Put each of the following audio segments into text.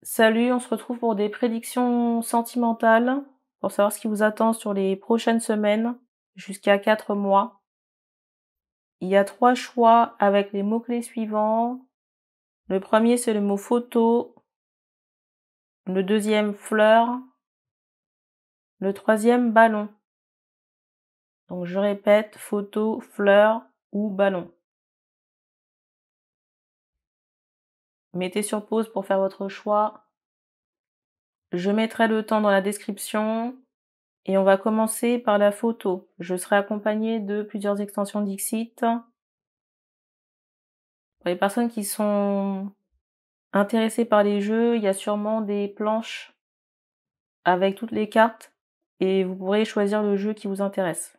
Salut, on se retrouve pour des prédictions sentimentales, pour savoir ce qui vous attend sur les prochaines semaines, jusqu'à 4 mois. Il y a 3 choix avec les mots-clés suivants. Le premier, c'est le mot photo. Le deuxième, fleur. Le troisième, ballon. Donc je répète, photo, fleur ou ballon. Mettez sur pause pour faire votre choix. Je mettrai le temps dans la description. Et on va commencer par la photo. Je serai accompagnée de plusieurs extensions Dixit. Pour les personnes qui sont intéressées par les jeux, il y a sûrement des planches avec toutes les cartes et vous pourrez choisir le jeu qui vous intéresse.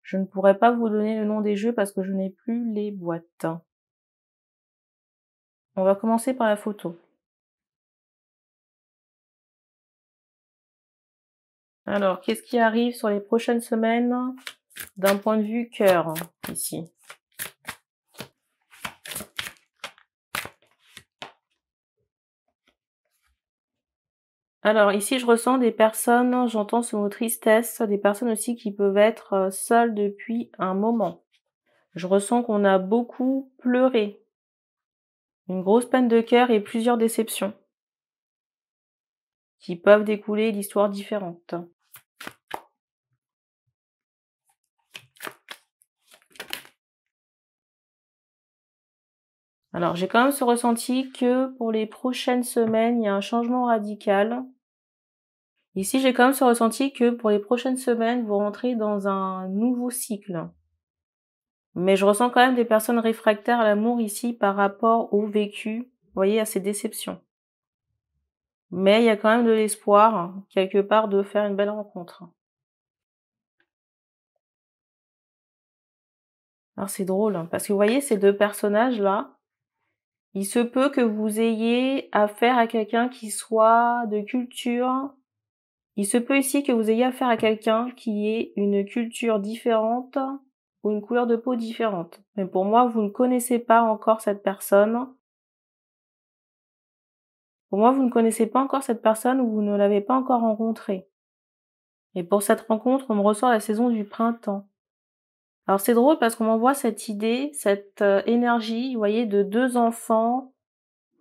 Je ne pourrai pas vous donner le nom des jeux parce que je n'ai plus les boîtes. On va commencer par la photo. Alors, qu'est-ce qui arrive sur les prochaines semaines d'un point de vue cœur, ici? Alors ici, je ressens des personnes, j'entends ce mot tristesse, des personnes aussi qui peuvent être seules depuis un moment. Je ressens qu'on a beaucoup pleuré, une grosse peine de cœur et plusieurs déceptions qui peuvent découler d'histoires différentes. Alors j'ai quand même ce ressenti que pour les prochaines semaines, il y a un changement radical. Ici, j'ai quand même ce ressenti que pour les prochaines semaines, vous rentrez dans un nouveau cycle. Mais je ressens quand même des personnes réfractaires à l'amour ici par rapport au vécu, vous voyez, à ces déceptions. Mais il y a quand même de l'espoir, quelque part, de faire une belle rencontre. Alors c'est drôle, hein, parce que vous voyez ces deux personnages-là, il se peut que vous ayez affaire à quelqu'un qui soit de culture. Il se peut ici que vous ayez affaire à quelqu'un qui ait une culture différente ou une couleur de peau différente. Mais pour moi, vous ne connaissez pas encore cette personne. Pour moi, vous ne connaissez pas encore cette personne ou vous ne l'avez pas encore rencontrée. Et pour cette rencontre, on me ressort la saison du printemps. Alors c'est drôle parce qu'on m'envoie cette idée, cette énergie, vous voyez, de 2 enfants.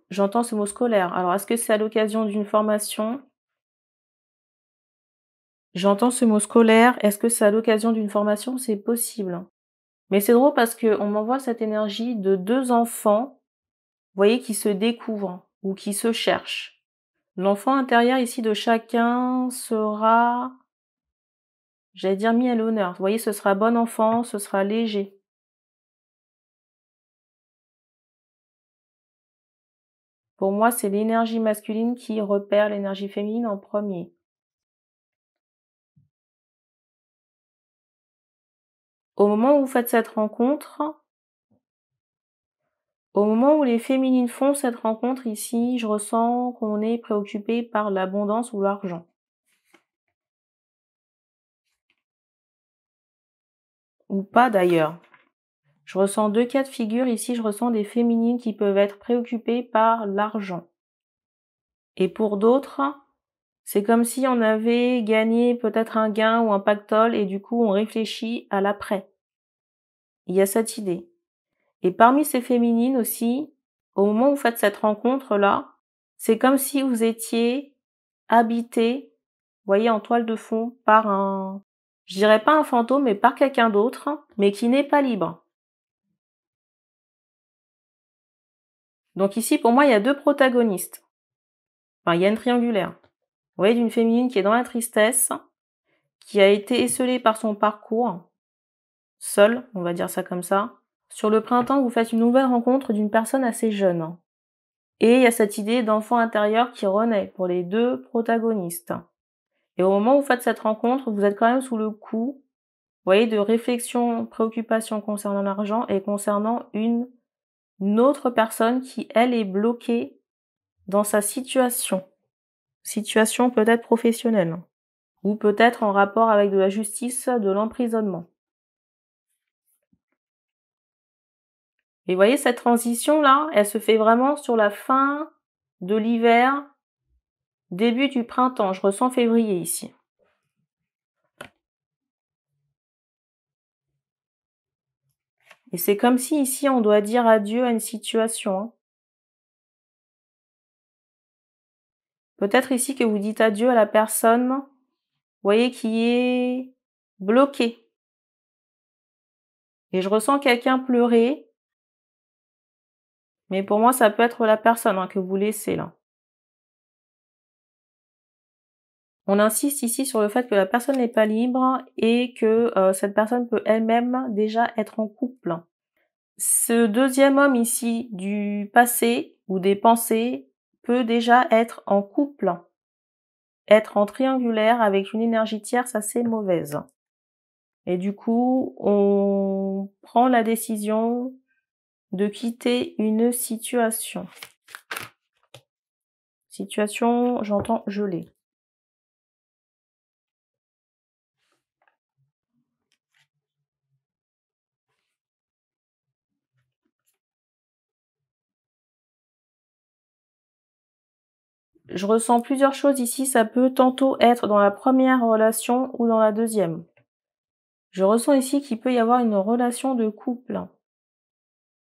J'entends ce mot scolaire. Alors est-ce que c'est à l'occasion d'une formation? J'entends ce mot scolaire. Est-ce que c'est à l'occasion d'une formation? C'est possible. Mais c'est drôle parce qu'on m'envoie cette énergie de 2 enfants, vous voyez, qui se découvrent ou qui se cherchent. L'enfant intérieur ici de chacun sera, j'allais dire, mis à l'honneur. Vous voyez, ce sera bon enfant, ce sera léger. Pour moi, c'est l'énergie masculine qui repère l'énergie féminine en premier. Au moment où vous faites cette rencontre, au moment où les féminines font cette rencontre ici, je ressens qu'on est préoccupé par l'abondance ou l'argent. Ou pas d'ailleurs. Je ressens 2 cas de figure ici, je ressens des féminines qui peuvent être préoccupées par l'argent. Et pour d'autres, c'est comme si on avait gagné peut-être un gain ou un pactole et du coup on réfléchit à l'après. Il y a cette idée. Et parmi ces féminines aussi, au moment où vous faites cette rencontre-là, c'est comme si vous étiez habité, vous voyez, en toile de fond par un, je dirais pas un fantôme, mais par quelqu'un d'autre, mais qui n'est pas libre. Donc ici, pour moi, il y a 2 protagonistes. Enfin, il y a une triangulaire. Vous voyez, d'une féminine qui est dans la tristesse, qui a été esseulée par son parcours, seule, on va dire ça comme ça. Sur le printemps, vous faites une nouvelle rencontre d'une personne assez jeune. Et il y a cette idée d'enfant intérieur qui renaît pour les 2 protagonistes. Et au moment où vous faites cette rencontre, vous êtes quand même sous le coup, vous voyez, de réflexion, préoccupation concernant l'argent et concernant une autre personne qui, elle, est bloquée dans sa situation. Situation peut-être professionnelle. Ou peut-être en rapport avec de la justice, de l'emprisonnement. Et vous voyez, cette transition-là, elle se fait vraiment sur la fin de l'hiver, début du printemps. Je ressens février ici. Et c'est comme si ici on doit dire adieu à une situation, hein. Peut-être ici que vous dites adieu à la personne, vous voyez, qui est bloquée. Et je ressens quelqu'un pleurer, mais pour moi ça peut être la personne, hein, que vous laissez là. On insiste ici sur le fait que la personne n'est pas libre et que cette personne peut elle-même déjà être en couple. Ce deuxième homme ici du passé ou des pensées peut déjà être en couple, être en triangulaire avec une énergie tierce assez mauvaise. Et du coup, on prend la décision de quitter une situation. Situation, j'entends gelée. Je ressens plusieurs choses ici, ça peut tantôt être dans la première relation ou dans la deuxième. Je ressens ici qu'il peut y avoir une relation de couple.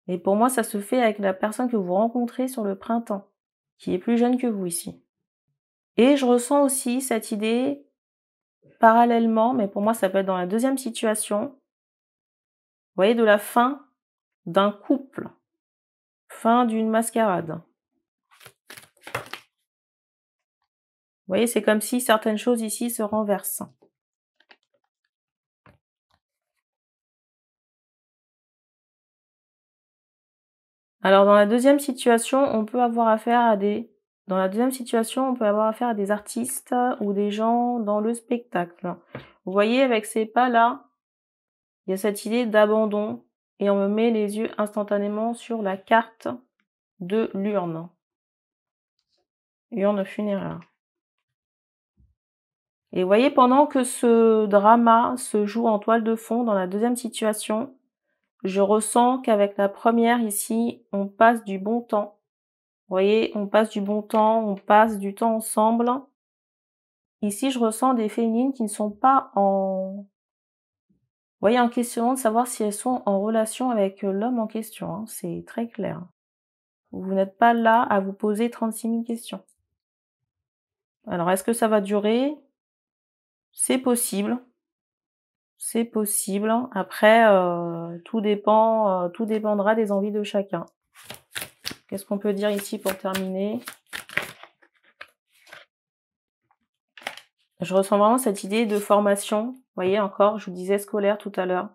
Et pour moi, ça se fait avec la personne que vous rencontrez sur le printemps, qui est plus jeune que vous ici. Et je ressens aussi cette idée, parallèlement, mais pour moi ça peut être dans la deuxième situation, vous voyez, de la fin d'un couple, fin d'une mascarade. Vous voyez, c'est comme si certaines choses ici se renversent. Alors dans la deuxième situation, on peut avoir affaire à des artistes ou des gens dans le spectacle. Vous voyez, avec ces pas-là, il y a cette idée d'abandon et on me met les yeux instantanément sur la carte de l'urne. Urne funéraire. Et vous voyez, pendant que ce drama se joue en toile de fond dans la deuxième situation, je ressens qu'avec la première ici, on passe du bon temps. Vous voyez, on passe du bon temps, on passe du temps ensemble. Ici, je ressens des féminines qui ne sont pas en... Vous voyez, en questionnant de savoir si elles sont en relation avec l'homme en question, hein, c'est très clair. Vous n'êtes pas là à vous poser 36 000 questions. Alors, est-ce que ça va durer? C'est possible. C'est possible. Après, tout dépendra des envies de chacun. Qu'est-ce qu'on peut dire ici pour terminer? Je ressens vraiment cette idée de formation. Vous voyez, encore, je vous disais scolaire tout à l'heure.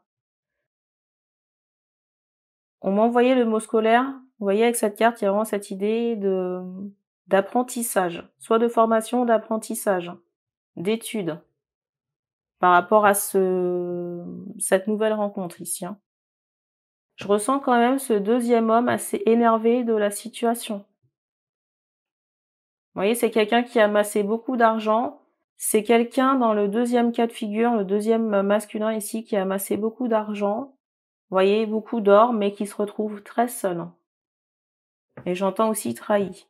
On m'a envoyé le mot scolaire. Vous voyez, avec cette carte, il y a vraiment cette idée d'apprentissage. Soit de formation, d'apprentissage, d'études. Par rapport à cette nouvelle rencontre ici, hein. Je ressens quand même ce deuxième homme assez énervé de la situation. Vous voyez, c'est quelqu'un qui a amassé beaucoup d'argent. C'est quelqu'un dans le deuxième cas de figure, le deuxième masculin ici, qui a amassé beaucoup d'argent. Vous voyez, beaucoup d'or, mais qui se retrouve très seul. Et j'entends aussi trahi.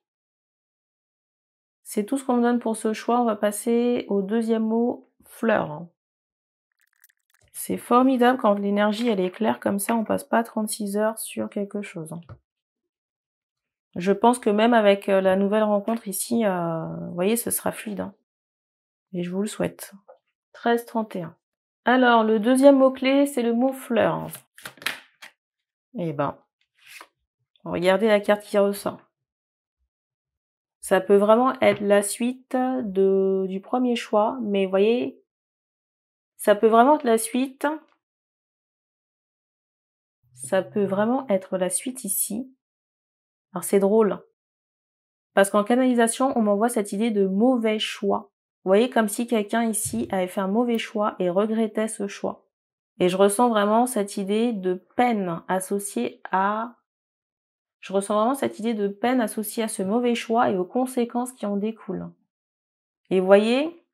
C'est tout ce qu'on me donne pour ce choix. On va passer au deuxième mot, fleur. C'est formidable quand l'énergie elle est claire comme ça, on passe pas 36 heures sur quelque chose. Je pense que même avec la nouvelle rencontre ici, vous voyez, ce sera fluide, hein. Et je vous le souhaite. 13-31. Alors, le deuxième mot-clé, c'est le mot fleur. Eh ben, regardez la carte qui ressort. Ça peut vraiment être la suite du premier choix, mais vous voyez, ça peut vraiment être la suite. Ça peut vraiment être la suite ici. Alors c'est drôle, parce qu'en canalisation, on m'envoie cette idée de mauvais choix. Vous voyez, comme si quelqu'un ici avait fait un mauvais choix et regrettait ce choix. Et je ressens vraiment cette idée de peine associée à... Je ressens vraiment cette idée de peine associée à ce mauvais choix et aux conséquences qui en découlent. Et vous voyez,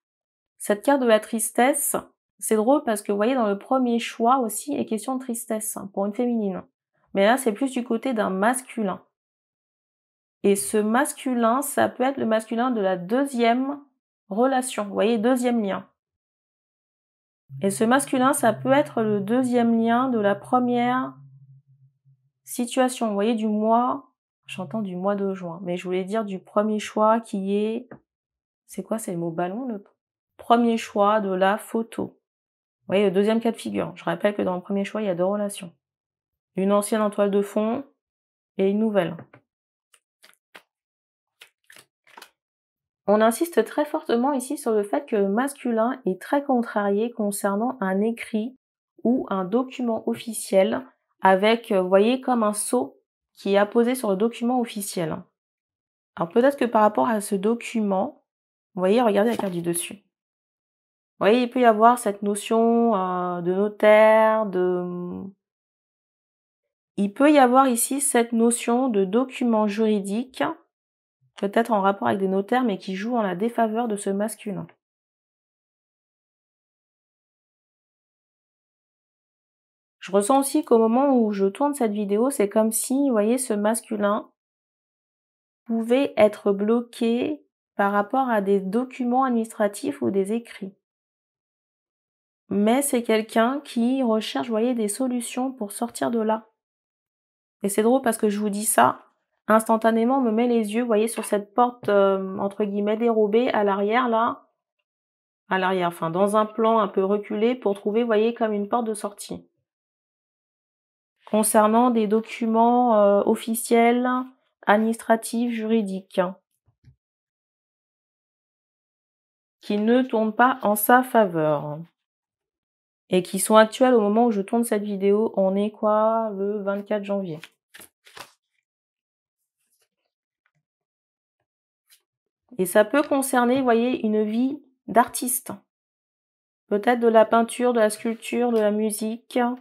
cette carte de la tristesse, c'est drôle parce que vous voyez, dans le premier choix aussi, il est question de tristesse pour une féminine. Mais là, c'est plus du côté d'un masculin. Et ce masculin, ça peut être le masculin de la deuxième relation. Vous voyez, deuxième lien. Et ce masculin, ça peut être le deuxième lien de la première situation. Vous voyez, du mois, j'entends du mois de juin, mais je voulais dire du premier choix qui est, c'est quoi, c'est le mot ballon, le premier choix de la photo. Vous voyez, le deuxième cas de figure. Je rappelle que dans le premier choix, il y a 2 relations. Une ancienne en toile de fond et une nouvelle. On insiste très fortement ici sur le fait que le masculin est très contrarié concernant un écrit ou un document officiel avec, vous voyez, comme un sceau qui est apposé sur le document officiel. Alors peut-être que par rapport à ce document, vous voyez, regardez la carte du dessus. Vous voyez, il peut y avoir cette notion de notaire, il peut y avoir ici cette notion de document juridique, peut-être en rapport avec des notaires, mais qui joue en la défaveur de ce masculin. Je ressens aussi qu'au moment où je tourne cette vidéo, c'est comme si, vous voyez, ce masculin pouvait être bloqué par rapport à des documents administratifs ou des écrits. Mais c'est quelqu'un qui recherche, vous voyez, des solutions pour sortir de là. Et c'est drôle parce que je vous dis ça, instantanément, on me met les yeux, vous voyez, sur cette porte, entre guillemets, dérobée à l'arrière, là. À l'arrière, enfin, dans un plan un peu reculé pour trouver, vous voyez, comme une porte de sortie. Concernant des documents officiels, administratifs, juridiques, qui ne tournent pas en sa faveur. Et qui sont actuels au moment où je tourne cette vidéo. On est quoi? Le 24 janvier. Et ça peut concerner, vous voyez, une vie d'artiste. Peut-être de la peinture, de la sculpture, de la musique. Vous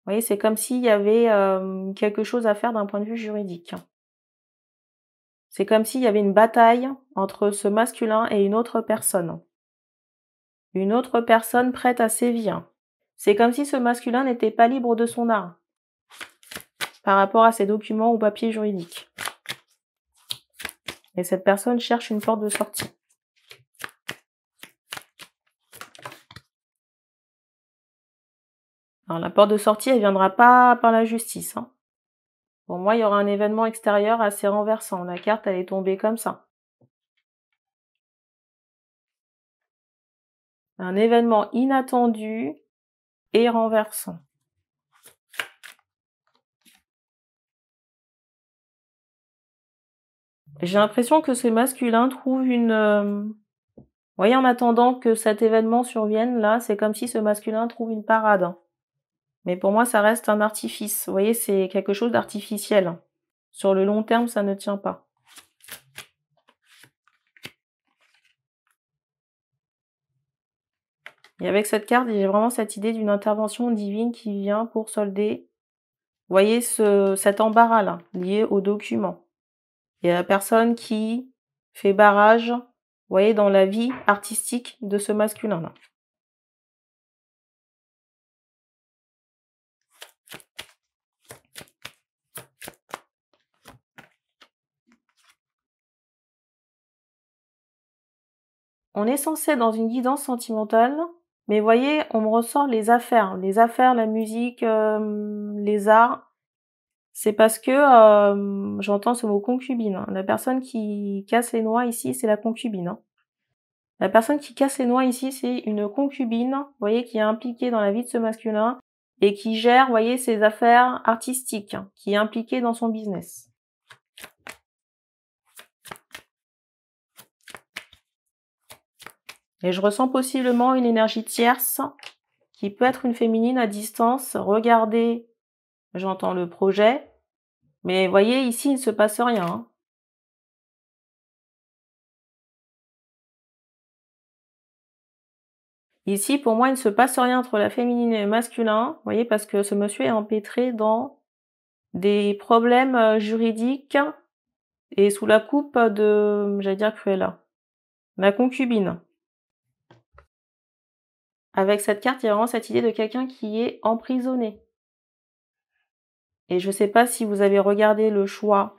voyez, c'est comme s'il y avait quelque chose à faire d'un point de vue juridique. C'est comme s'il y avait une bataille entre ce masculin et une autre personne. Une autre personne prête à sévir. C'est comme si ce masculin n'était pas libre de son art par rapport à ses documents ou papiers juridiques. Et cette personne cherche une porte de sortie. Alors la porte de sortie, elle viendra pas par la justice. Pour moi, il y aura un événement extérieur assez renversant. La carte, elle est tombée comme ça. Un événement inattendu et renversant. J'ai l'impression que ce masculin trouve une... Vous voyez, en attendant que cet événement survienne, là, c'est comme si ce masculin trouve une parade. Mais pour moi, ça reste un artifice. Vous voyez, c'est quelque chose d'artificiel. Sur le long terme, ça ne tient pas. Et avec cette carte, j'ai vraiment cette idée d'une intervention divine qui vient pour solder, vous voyez, cet embarras-là, lié au document. Il y a la personne qui fait barrage, vous voyez, dans la vie artistique de ce masculin-là. On est censé être dans une guidance sentimentale, mais vous voyez, on me ressort les affaires, la musique, les arts. C'est parce que j'entends ce mot concubine. La personne qui casse les noix ici, c'est la concubine. La personne qui casse les noix ici, c'est une concubine, vous voyez, qui est impliquée dans la vie de ce masculin et qui gère, vous voyez, ses affaires artistiques, qui est impliquée dans son business. Et je ressens possiblement une énergie tierce qui peut être une féminine à distance. Regardez, j'entends le projet, mais vous voyez, ici, il ne se passe rien. Ici, pour moi, il ne se passe rien entre la féminine et le masculin, vous voyez, parce que ce monsieur est empêtré dans des problèmes juridiques et sous la coupe de, j'allais dire Cruella, ma concubine. Avec cette carte, il y a vraiment cette idée de quelqu'un qui est emprisonné. Et je ne sais pas si vous avez regardé le choix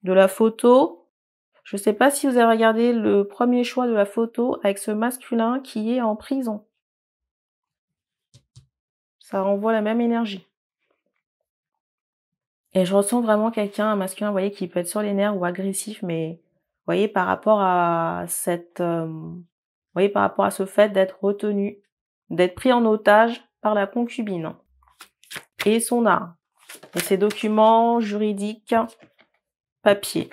de la photo. Je sais pas si vous avez regardé le premier choix de la photo avec ce masculin qui est en prison. Ça renvoie la même énergie. Et je ressens vraiment quelqu'un, un masculin, vous voyez, qui peut être sur les nerfs ou agressif, mais vous voyez, par rapport à cette, vous voyez, par rapport à ce fait d'être retenu, d'être pris en otage par la concubine et son art, et ses documents juridiques, papier.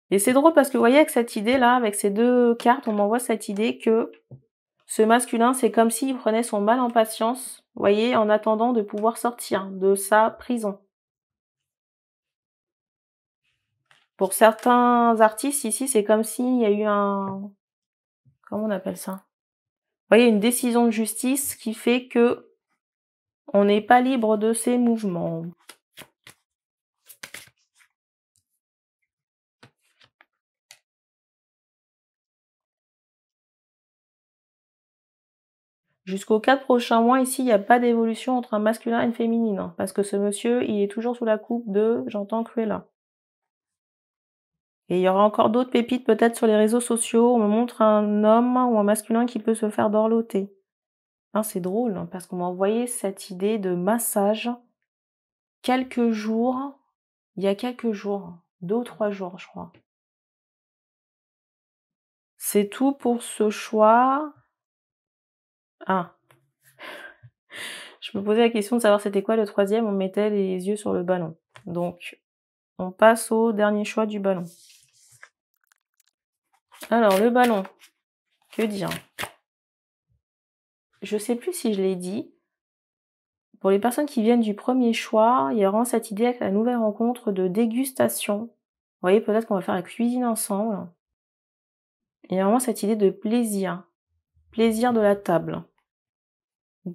Et c'est drôle parce que vous voyez, avec cette idée-là, avec ces 2 cartes, on m'envoie cette idée que ce masculin, c'est comme s'il prenait son mal en patience, vous voyez, en attendant de pouvoir sortir de sa prison. Pour certains artistes, ici, c'est comme s'il y a eu un... Comment on appelle ça? Vous voyez, une décision de justice qui fait que on n'est pas libre de ses mouvements. Jusqu'aux 4 prochains mois, ici, il n'y a pas d'évolution entre un masculin et une féminine, hein, parce que ce monsieur, il est toujours sous la coupe de j'entends Cruella. Et il y aura encore d'autres pépites peut-être sur les réseaux sociaux. On me montre un homme ou un masculin qui peut se faire dorloter. Hein, c'est drôle, hein, parce qu'on m'a envoyé cette idée de massage quelques jours, il y a quelques jours, 2 ou 3 jours, je crois. C'est tout pour ce choix. Ah, je me posais la question de savoir c'était quoi le troisième, on mettait les yeux sur le ballon. Donc, on passe au dernier choix du ballon. Alors, le ballon, que dire? Je sais plus si je l'ai dit. Pour les personnes qui viennent du premier choix, il y a vraiment cette idée avec la nouvelle rencontre de dégustation. Vous voyez, peut-être qu'on va faire la cuisine ensemble. Il y a vraiment cette idée de plaisir. Plaisir de la table.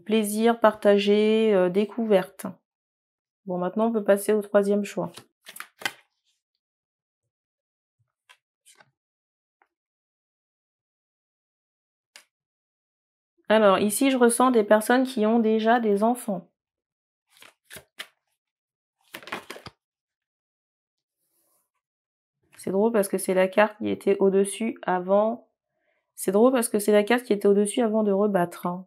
Plaisir partagé, découverte. Bon, maintenant, on peut passer au troisième choix. Alors, ici, je ressens des personnes qui ont déjà des enfants. C'est drôle parce que c'est la carte qui était au-dessus avant. C'est drôle parce que c'est la carte qui était au-dessus avant de rebattre, hein.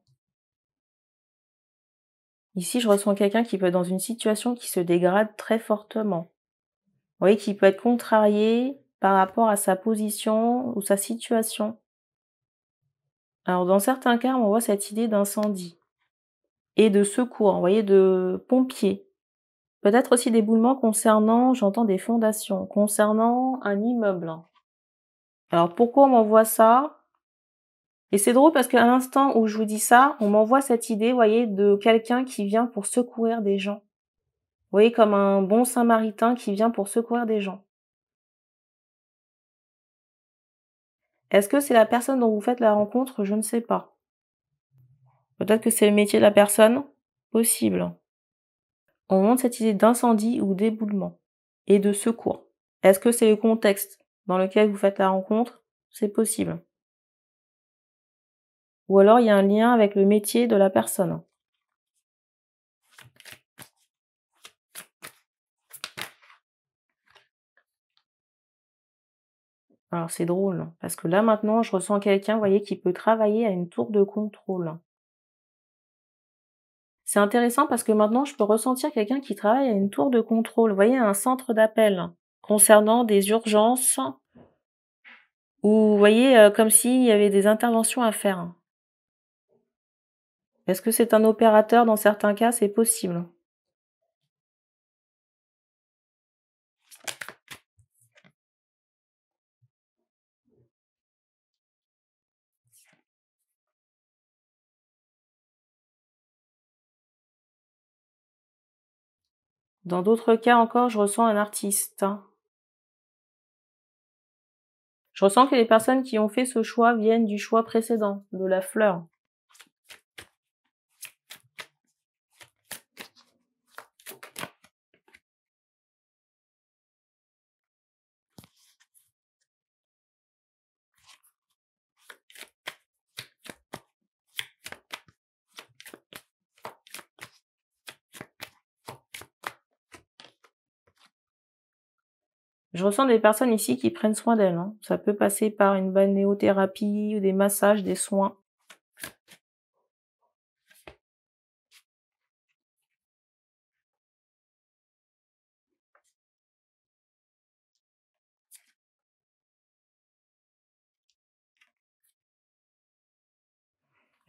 Ici, je ressens quelqu'un qui peut être dans une situation qui se dégrade très fortement. Vous voyez, qui peut être contrarié par rapport à sa position ou sa situation. Alors, dans certains cas, on voit cette idée d'incendie et de secours, vous voyez, de pompiers. Peut-être aussi d'éboulement concernant, j'entends des fondations, concernant un immeuble. Alors, pourquoi on m'envoie ça? Et c'est drôle parce qu'à l'instant où je vous dis ça, on m'envoie cette idée, vous voyez, de quelqu'un qui vient pour secourir des gens. Vous voyez, comme un bon samaritain qui vient pour secourir des gens. Est-ce que c'est la personne dont vous faites la rencontre? Je ne sais pas. Peut-être que c'est le métier de la personne? Possible. On montre cette idée d'incendie ou d'éboulement et de secours. Est-ce que c'est le contexte dans lequel vous faites la rencontre? C'est possible. Ou alors il y a un lien avec le métier de la personne. Alors c'est drôle, parce que là maintenant je ressens quelqu'un, vous voyez, qui peut travailler à une tour de contrôle. C'est intéressant parce que maintenant je peux ressentir quelqu'un qui travaille à une tour de contrôle, vous voyez, un centre d'appel concernant des urgences ou vous voyez, comme s'il y avait des interventions à faire. Est-ce que c'est un opérateur? Dans certains cas, c'est possible. Dans d'autres cas encore, je ressens un artiste. Je ressens que les personnes qui ont fait ce choix viennent du choix précédent, de la fleur. Je ressens des personnes ici qui prennent soin d'elles, hein. Ça peut passer par une balnéothérapie ou des massages, des soins.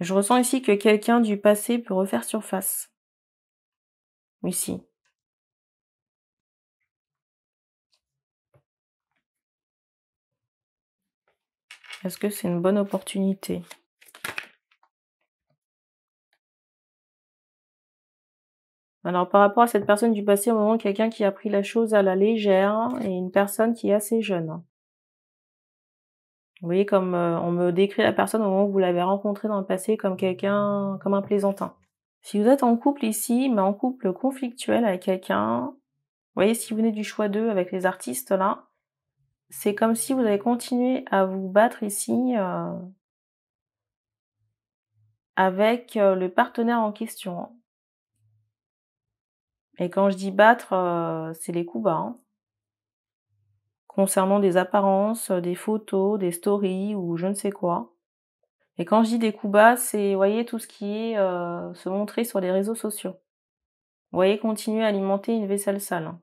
Je ressens ici que quelqu'un du passé peut refaire surface, ici. Est-ce que c'est une bonne opportunité? Alors par rapport à cette personne du passé, au moment quelqu'un qui a pris la chose à la légère et une personne qui est assez jeune. Vous voyez comme, on me décrit la personne au moment où vous l'avez rencontrée dans le passé comme quelqu'un comme un plaisantin. Si vous êtes en couple ici, mais en couple conflictuel avec quelqu'un, vous voyez si vous venez du choix 2 avec les artistes là, c'est comme si vous avez continué à vous battre ici, avec, le partenaire en question, hein. Et quand je dis battre, c'est les coups bas, hein. Concernant des apparences, des photos, des stories ou je ne sais quoi. Et quand je dis des coups bas, c'est, vous voyez, tout ce qui est, se montrer sur les réseaux sociaux. Vous voyez, continuer à alimenter une vaisselle sale, hein.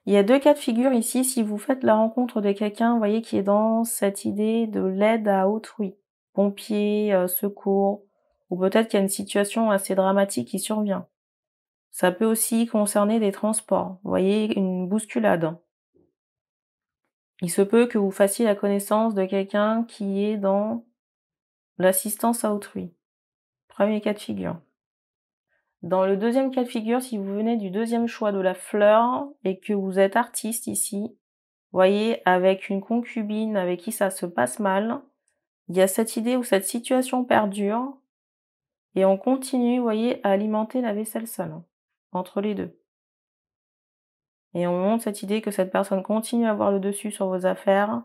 Il y a 2 cas de figure ici, si vous faites la rencontre de quelqu'un, vous voyez, qui est dans cette idée de l'aide à autrui, pompiers, secours, ou peut-être qu'il y a une situation assez dramatique qui survient. Ça peut aussi concerner des transports, vous voyez, une bousculade. Il se peut que vous fassiez la connaissance de quelqu'un qui est dans l'assistance à autrui. Premier cas de figure. Dans le deuxième cas de figure, si vous venez du deuxième choix de la fleur et que vous êtes artiste ici, voyez, avec une concubine avec qui ça se passe mal, il y a cette idée où cette situation perdure et on continue, vous voyez, à alimenter la vaisselle sale, entre les deux. Et on montre cette idée que cette personne continue à avoir le dessus sur vos affaires,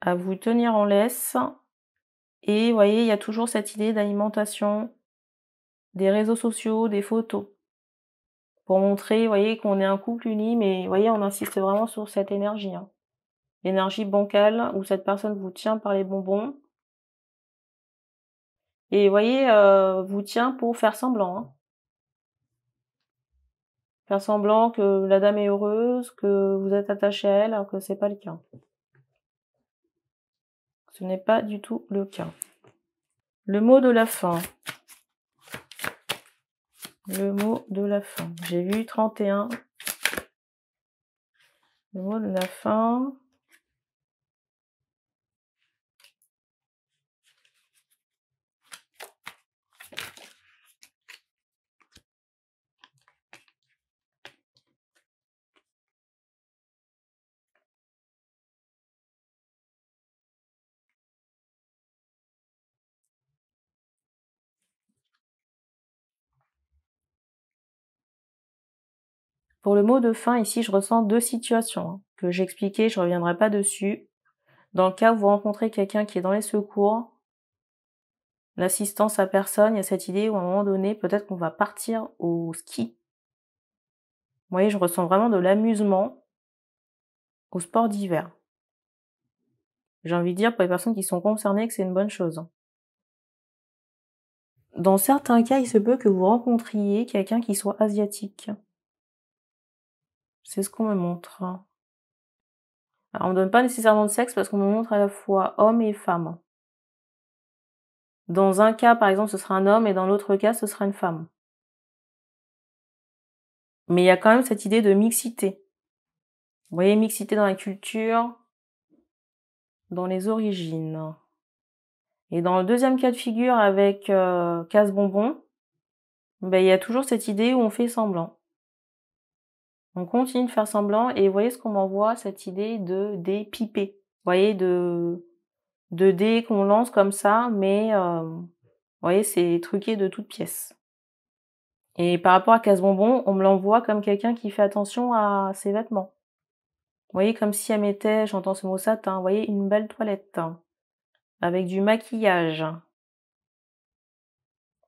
à vous tenir en laisse et vous voyez, il y a toujours cette idée d'alimentation des réseaux sociaux, des photos. Pour montrer, vous voyez, qu'on est un couple uni, mais vous voyez, on insiste vraiment sur cette énergie, hein. L'énergie bancale où cette personne vous tient par les bonbons et vous voyez, vous tient pour faire semblant, hein. Faire semblant que la dame est heureuse, que vous êtes attaché à elle, alors que c'est pas le cas. Ce n'est pas du tout le cas. Le mot de la fin. Le mot de la fin. J'ai vu 31. Le mot de la fin. Pour le mot de fin, ici, je ressens 2 situations, hein, que j'ai expliquées, je reviendrai pas dessus. Dans le cas où vous rencontrez quelqu'un qui est dans les secours, l'assistance à personne, il y a cette idée où à un moment donné, peut-être qu'on va partir au ski. Vous voyez, je ressens vraiment de l'amusement au sport d'hiver. J'ai envie de dire pour les personnes qui sont concernées que c'est une bonne chose, hein. Dans certains cas, il se peut que vous rencontriez quelqu'un qui soit asiatique. C'est ce qu'on me montre. Alors on me donne pas nécessairement de sexe parce qu'on me montre à la fois homme et femme. Dans un cas, par exemple, ce sera un homme et dans l'autre cas, ce sera une femme. Mais il y a quand même cette idée de mixité. Vous voyez, mixité dans la culture, dans les origines. Et dans le deuxième cas de figure avec casse-bonbon, ben, il y a toujours cette idée où on fait semblant. On continue de faire semblant et vous voyez ce qu'on m'envoie, cette idée de dés pipés. Vous voyez, de dés qu'on lance comme ça, mais vous voyez, c'est truqué de toutes pièces. Et par rapport à casse-bonbon, on me l'envoie comme quelqu'un qui fait attention à ses vêtements. Vous voyez, comme si elle mettait, j'entends ce mot satin, vous voyez, une belle toilette, avec du maquillage.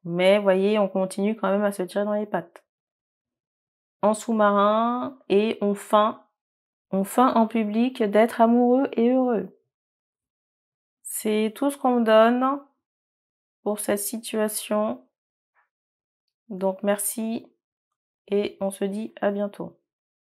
Mais vous voyez, on continue quand même à se tirer dans les pattes. En sous-marin et on feint on feint en public d'être amoureux et heureux. C'est tout ce qu'on me donne pour cette situation. Donc merci et on se dit à bientôt.